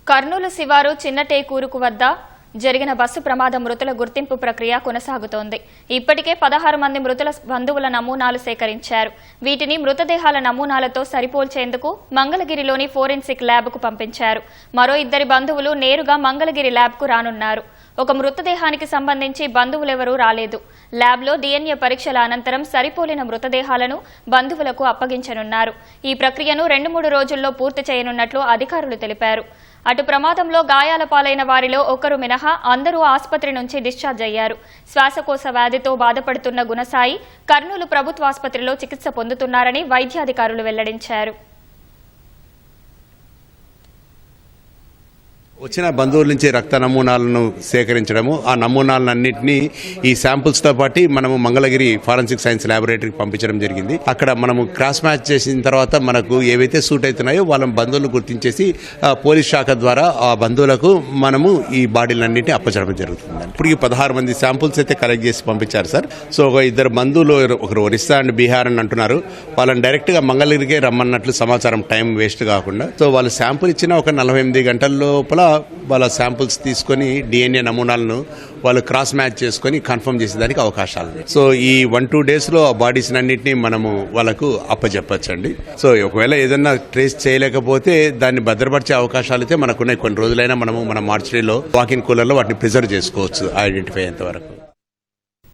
కర్నూలు శివారు చిన్నటేకూరుకు వద్ద జరిగిన బస్సు ప్రమాద మృతుల గుర్తింపు ప్రక్రియ కొనసాగుతోంది. ఇప్పటికే 16 మంది మృతుల బంధువుల నమూనాలు సేకరించారు. వీటిని మృతదేహాల నమూనాలతో సరిపోల్చేందుకు మంగళగిరిలోని ఫోరెన్సిక్ ల్యాబ్కు పంపించారు. మరో 2 బంధువులు నేరుగా మంగళగిరి ల్యాబ్కు రానున్నారు. ఒక మృతదేహానికి సంబంధించి బంధువులెవరూ రాలేదు. ల్యాబ్లో DNA పరీక్షల అనంతరం సరిపోలిన మృతదేహాలను బంధువులకు అప్పగించనున్నారు. ఈ ప్రక్రియను 2-3 రోజుల్లో పూర్తి చేయనున్నట్లు అధికారులు తెలిపారు. అటు ప్రమాదంలో గాయాల పాలైన వారిలో ఒకరు మినహా అందరూ ఆసుపత్రి నుంచి డిశ్చార్జ్ అయ్యారు. శ్వాసకోశ వ్యాధితో బాధపడుతున్న గుణసాయి కర్నూలు ప్రభుత్వాసుపత్రిలో చికిత్స పొందుతున్నారని వైద్యాధికారులు వెల్లడించారు. వచ్చిన బంధువుల నుంచి రక్త నమూనాలను సేకరించడము, ఆ నమూనాలన్నింటినీ ఈ శాంపుల్స్తో పాటు మనము మంగళగిరి ఫారెన్సిక్ సైన్స్ ల్యాబొరేటరీకి పంపించడం జరిగింది. అక్కడ మనము క్రాస్ మ్యాచ్ చేసిన తర్వాత మనకు ఏవైతే సూట్ అవుతున్నాయో వాళ్ళ బంధువులు గుర్తించేసి పోలీస్ శాఖ ద్వారా ఆ బంధువులకు మనము ఈ బాడీలన్నింటినీ అప్పచెప్పడం జరుగుతుంది. ఇప్పుడు 16 మంది శాంపుల్స్ అయితే కలెక్ట్ చేసి పంపించారు సార్. సో ఒక 2 బంధువులు, ఒకరు ఒరిస్సా అండ్ బీహార్ అని అంటున్నారు. వాళ్ళని డైరెక్ట్గా మంగళగిరికే రమ్మన్నట్లు సమాచారం, టైం వేస్ట్ కాకుండా. సో వాళ్ళు శాంపుల్ ఇచ్చిన ఒక 48 గంటల లోపల వాళ్ళ శాంపుల్స్ తీసుకొని DNA నమూనాలను వాళ్ళు క్రాస్ మ్యాచ్ చేసుకొని కన్ఫర్మ్ చేసేదానికి అవకాశాలు ఉన్నాయి. సో ఈ 1-2 డేస్లో ఆ బాడీస్ అన్నింటినీ మనము వాళ్ళకు అప్పచెప్పచ్చండి. సో ఒకవేళ ఏదన్నా ట్రేస్ చేయలేకపోతే దాన్ని భద్రపరిచే అవకాశాలు అయితే మనకున్నాయి. కొన్ని రోజులైనా మనము మన మార్చిలో వాకింగ్ కూలర్లో వాటిని ప్రిజర్వ్ చేసుకోవచ్చు ఐడెంటిఫై అయ్యేంత వరకు.